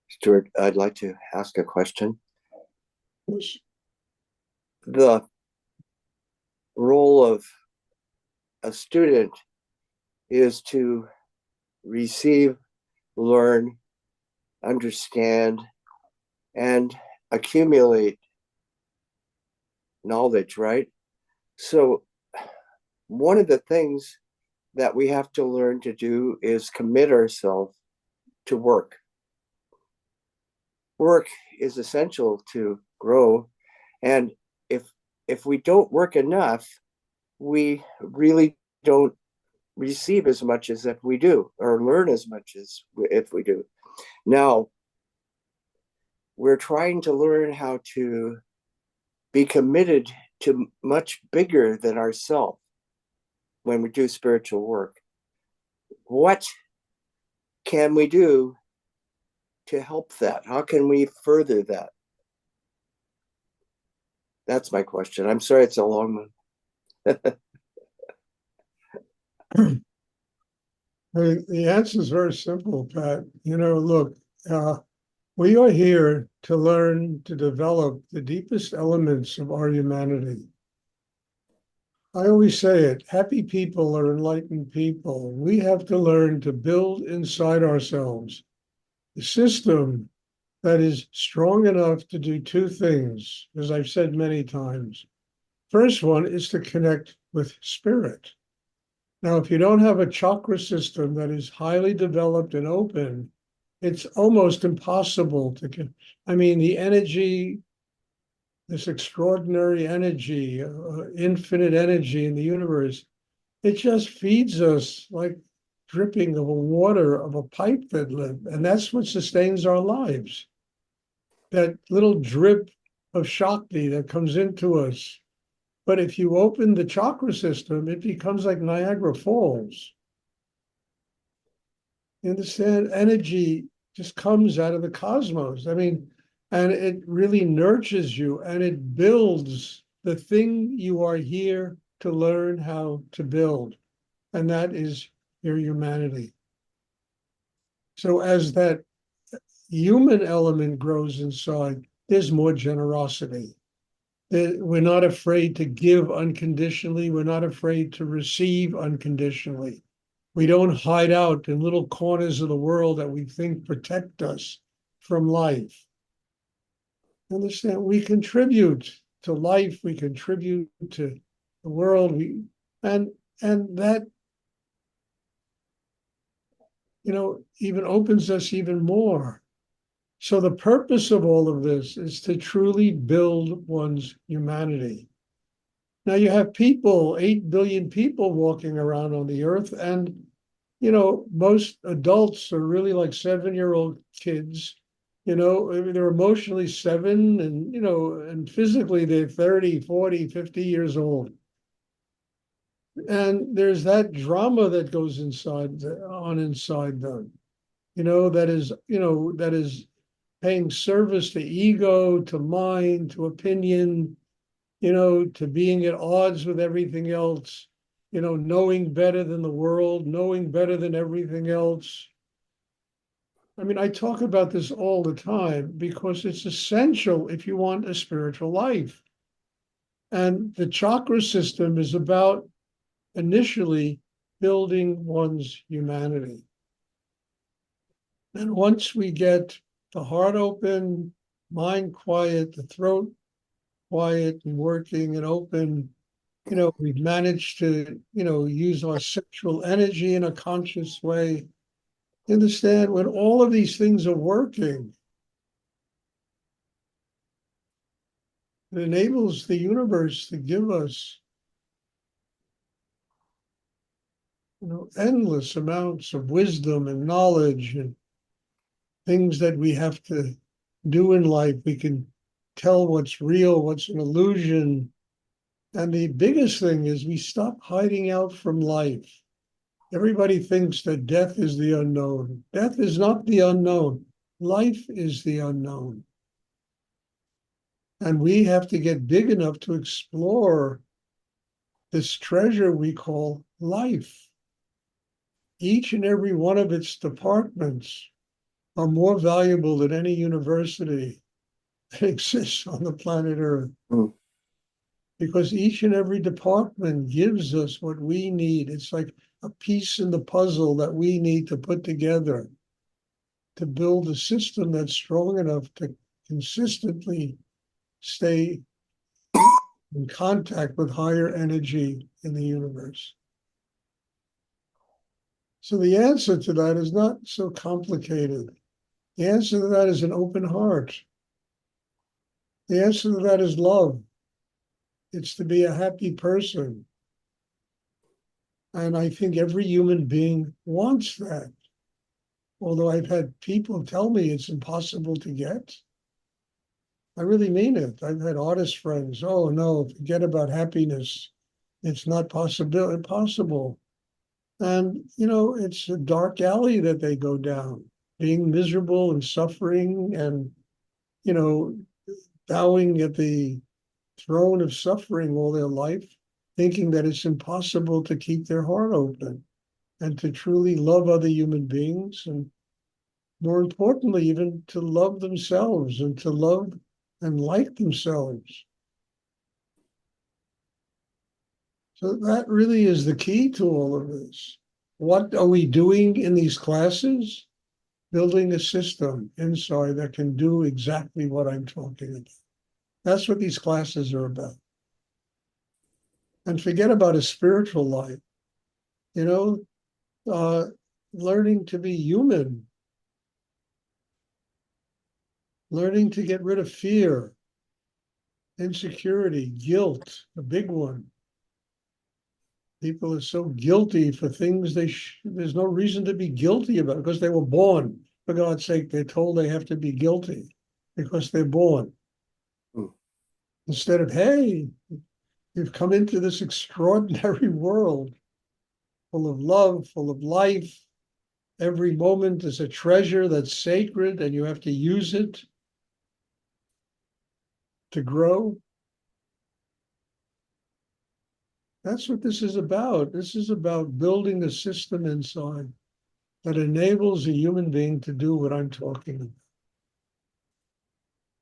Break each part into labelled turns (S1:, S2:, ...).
S1: Stuart, I'd like to ask a question. The role of a student is to receive, learn, understand, and accumulate knowledge, right? So, one of the things that we have to learn to do is commit ourselves to work. Work is essential to grow, and if if we don't work enough, we really don't receive as much as if we do, or learn as much as if we do. Now, we're trying to learn how to be committed to much bigger than ourselves when we do spiritual work. What can we do to help that? How can we further that? That's my question. I'm sorry it's a long one.
S2: The answer is very simple, Pat. Look, we are here to learn to develop the deepest elements of our humanity. I always say it, happy people are enlightened people. We have to learn to build inside ourselves a system that is strong enough to do two things, as I've said many times. First one is to connect with spirit. Now, if you don't have a chakra system that is highly developed and open, it's almost impossible to get. I mean, the energy, this extraordinary energy, infinite energy in the universe, it just feeds us like dripping of a water of a pipe that lit, and that's what sustains our lives. That little drip of Shakti that comes into us. But if you open the chakra system, it becomes like Niagara Falls. You understand? Energy just comes out of the cosmos. I mean, and it really nurtures you and it builds the thing you are here to learn how to build. And that is your humanity. So as that human element grows inside, there's more generosity. We're not afraid to give unconditionally. We're not afraid to receive unconditionally. We don't hide out in little corners of the world that we think protect us from life. Understand? We contribute to life. We contribute to the world. And and that even opens us even more. So the purpose of all of this is to truly build one's humanity. Now you have people, 8 billion people walking around on the earth, and most adults are really like 7-year-old kids. I mean, they're emotionally 7 and physically they're 30, 40, 50 years old. And there's that drama that goes inside them, that is paying service to ego, to mind, to opinion, to being at odds with everything else, knowing better than the world, knowing better than everything else. I mean, I talk about this all the time because it's essential if you want a spiritual life. And the chakra system is about initially building one's humanity. And once we get the heart open, mind quiet, the throat quiet and working and open, we've managed to, use our sexual energy in a conscious way. Understand when all of these things are working, it enables the universe to give us, endless amounts of wisdom and knowledge and things that we have to do in life. We can tell what's real, what's an illusion. And the biggest thing is we stop hiding out from life. Everybody thinks that death is the unknown. Death is not the unknown. Life is the unknown. And we have to get big enough to explore this treasure we call life. Each and every one of its departments are more valuable than any university that exists on the planet Earth.
S1: Mm.
S2: Because each and every department gives us what we need. It's like a piece in the puzzle that we need to put together to build a system that's strong enough to consistently stay in contact with higher energy in the universe. So the answer to that is not so complicated. The answer to that is an open heart. The answer to that is love. It's to be a happy person. And I think every human being wants that. Although I've had people tell me it's impossible to get. I really mean it. I've had artist friends, oh no, forget about happiness. It's not impossible. And, it's a dark alley that they go down, being miserable and suffering and, you know, bowing at the throne of suffering all their life, thinking that it's impossible to keep their heart open and to truly love other human beings. And more importantly, even to love themselves and to love and like themselves. So that really is the key to all of this. What are we doing in these classes? Building a system inside that can do exactly what I'm talking about. That's what these classes are about. And forget about a spiritual life, you know, learning to be human, learning to get rid of fear, insecurity, guilt, a big one. People are so guilty for things there's no reason to be guilty about because they were born. For God's sake, they're told they have to be guilty because they're born.
S1: Mm.
S2: Instead of, hey, you've come into this extraordinary world full of love, full of life. Every moment is a treasure that's sacred and you have to use it to grow. That's what this is about. This is about building a system inside that enables a human being to do what I'm talking about.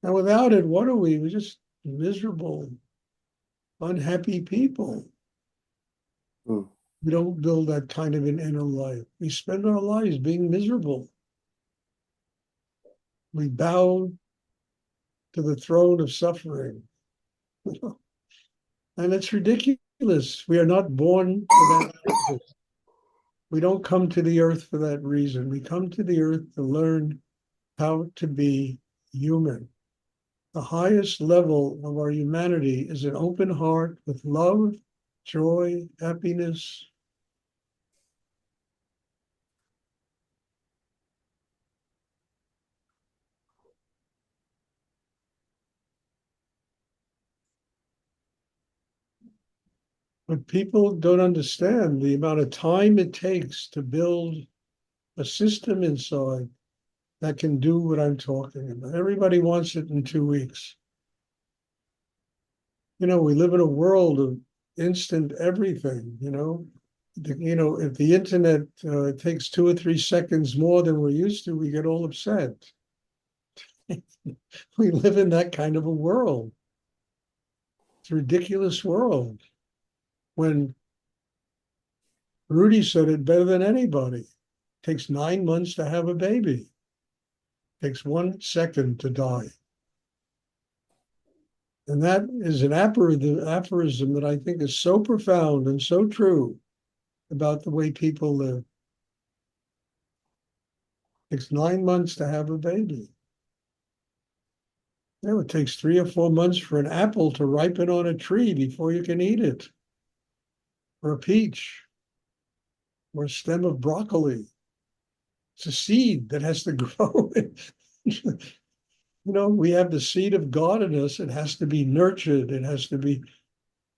S2: Now, without it, what are we? We're just miserable, unhappy people.
S1: Mm.
S2: We don't build that kind of an inner life. We spend our lives being miserable. We bow to the throne of suffering. And it's ridiculous. We are not born for that reason. We don't come to the earth for that reason. We come to the earth to learn how to be human. The highest level of our humanity is an open heart with love, joy, happiness. But people don't understand the amount of time it takes to build a system inside that can do what I'm talking about. Everybody wants it in 2 weeks. We live in a world of instant everything, if the internet takes 2 or 3 seconds more than we're used to, we get all upset. We live in that kind of a world. It's a ridiculous world. When Rudy said it better than anybody, it takes 9 months to have a baby. It takes 1 second to die. And that is an aphorism that I think is so profound and so true about the way people live. It takes 9 months to have a baby. It takes 3 or 4 months for an apple to ripen on a tree before you can eat it, or a peach, or a stem of broccoli. It's a seed that has to grow. We have the seed of God in us. It has to be nurtured. It has to be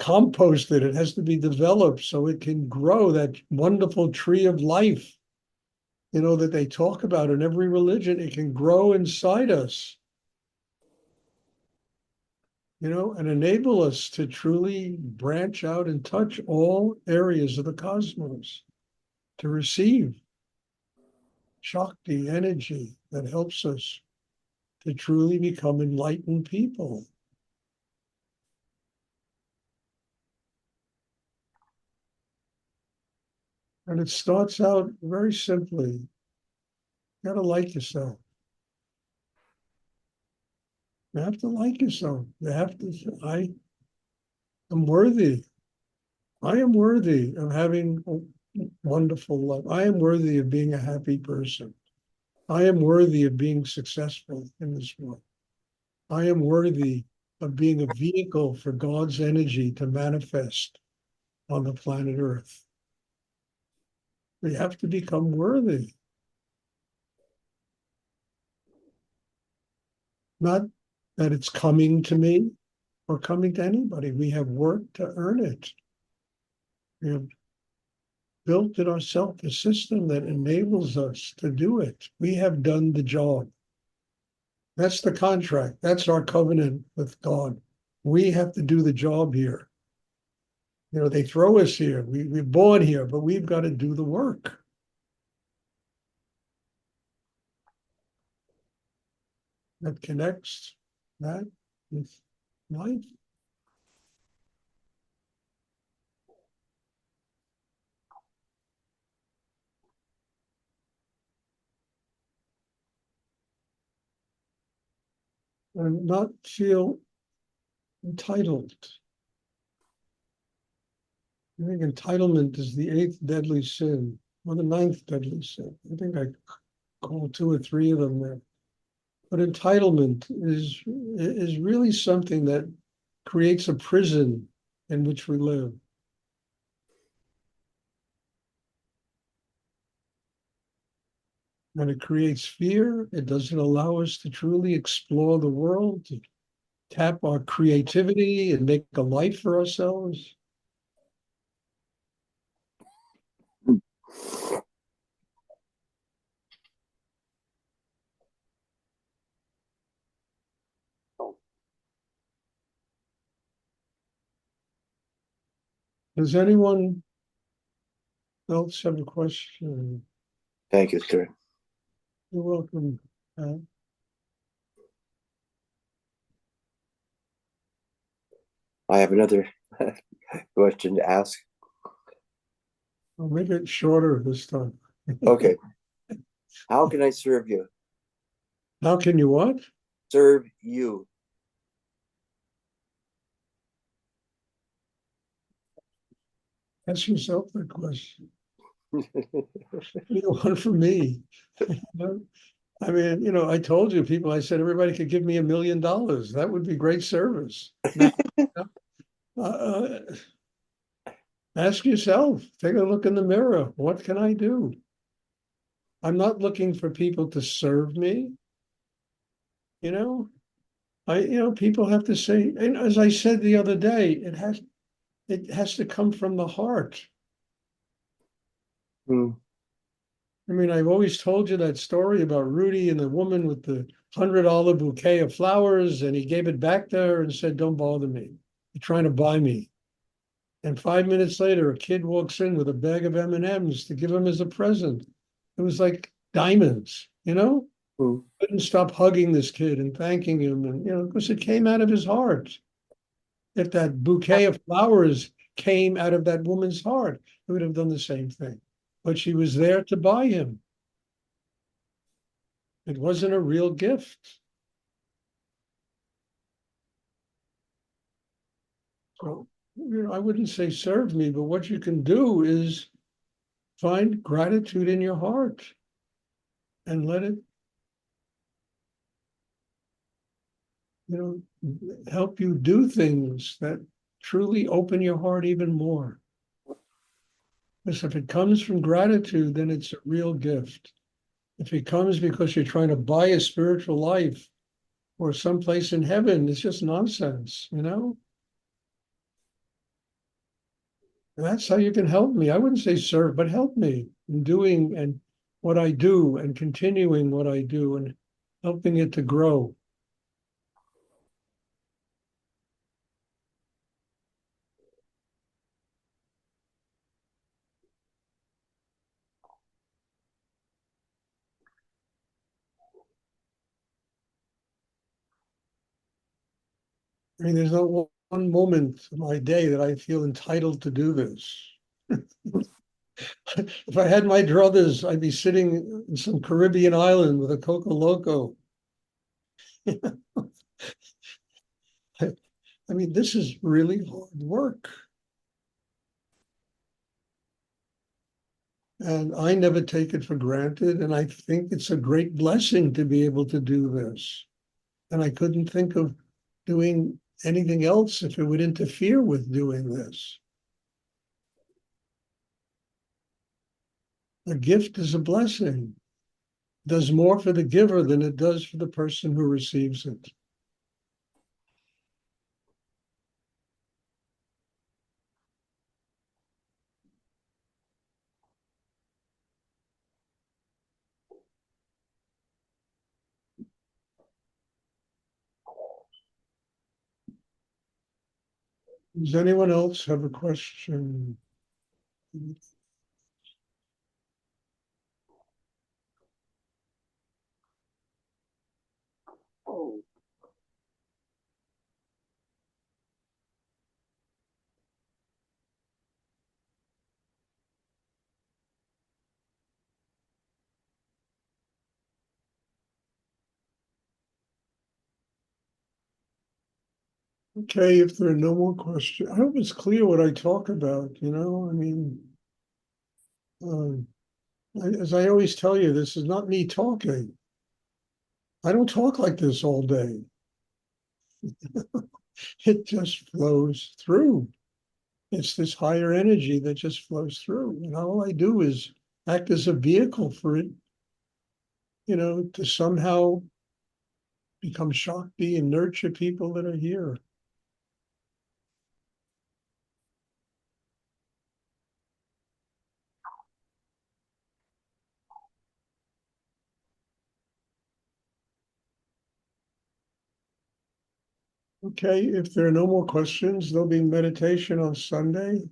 S2: composted. It has to be developed so it can grow that wonderful tree of life, that they talk about in every religion. It can grow inside us, and enable us to truly branch out and touch all areas of the cosmos, to receive, Shakti energy that helps us to truly become enlightened people. And it starts out very simply. You gotta like yourself. You have to like yourself. You have to, I am worthy. I am worthy of having a wonderful life. I am worthy of being a happy person. I am worthy of being successful in this world. I am worthy of being a vehicle for God's energy to manifest on the planet Earth. We have to become worthy. Not that it's coming to me or coming to anybody. We have worked to earn it. We have built in ourselves a system that enables us to do it. We have done the job. That's the contract. That's our covenant with God. We have to do the job here. You know, they throw us here. We're born here, but we've got to do the work. That connects that with life. And not feel entitled. I think entitlement is the 8th deadly sin, or the 9th deadly sin. I think I call 2 or 3 of them there. But entitlement is really something that creates a prison in which we live. And it creates fear. It doesn't allow us to truly explore the world, to tap our creativity and make a life for ourselves. Does anyone else have a question?
S1: Thank you, Stuart.
S2: You're welcome.
S1: I have another question to ask.
S2: I'll make it shorter this time.
S1: Okay. How can I serve you?
S2: How can you what?
S1: Serve you.
S2: Ask yourself that question. What do you want from me? I mean, you know, I told you people, I said everybody could give me $1 million. That would be great service. Now, uh, ask yourself, take a look in the mirror. What can I do? I'm not looking for people to serve me. You know, people have to say, and as I said the other day, it has to come from the heart.
S1: Hmm.
S2: I mean, I've always told you that story about Rudy and the woman with the $100 bouquet of flowers, and he gave it back to her and said, "Don't bother me. You're trying to buy me." And 5 minutes later, a kid walks in with a bag of M&Ms to give him as a present. It was like diamonds, you know?
S1: Hmm.
S2: Couldn't stop hugging this kid and thanking him, and because it came out of his heart. If that bouquet of flowers came out of that woman's heart, it would have done the same thing. But she was there to buy him. It wasn't a real gift. So, I wouldn't say serve me, but what you can do is find gratitude in your heart and let it, help you do things that truly open your heart even more. Because if it comes from gratitude, then it's a real gift. If it comes because you're trying to buy a spiritual life or someplace in heaven, it's just nonsense, And that's how you can help me. I wouldn't say serve, but help me in doing and what I do and continuing what I do and helping it to grow. mean, there's not one moment of my day that I feel entitled to do this. If I had my druthers, I'd be sitting in some Caribbean island with a Coco Loco. I mean, this is really hard work. And I never take it for granted. And I think it's a great blessing to be able to do this. And I couldn't think of doing anything else if it would interfere with doing this. A gift is a blessing. It does more for the giver than it does for the person who receives it. Does anyone else have a question? Okay, if there are no more questions, I hope it's clear what I talk about, you know, I mean, as I always tell you, this is not me talking. I don't talk like this all day. It just flows through. It's this higher energy that just flows through. And all I do is act as a vehicle for it, you know, to somehow become Shakti and nurture people that are here. Okay, if there are no more questions, there'll be meditation on Sunday.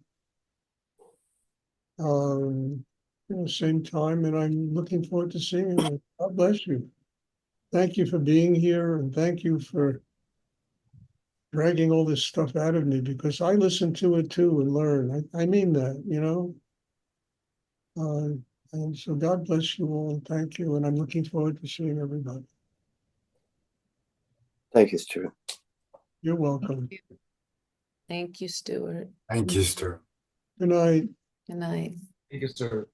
S2: You know, same time, and I'm looking forward to seeing you. God bless you. Thank you for being here, and thank you for dragging all this stuff out of me, because I listen to it too and learn. I mean that, you know. And so God bless you all. Thank you, and I'm looking forward to seeing everybody.
S1: Thank you, Stuart.
S2: You're welcome.
S3: Thank you, Stuart.
S4: Thank you, Stuart.
S2: Good night.
S3: Good night.
S4: Thank you, Stuart.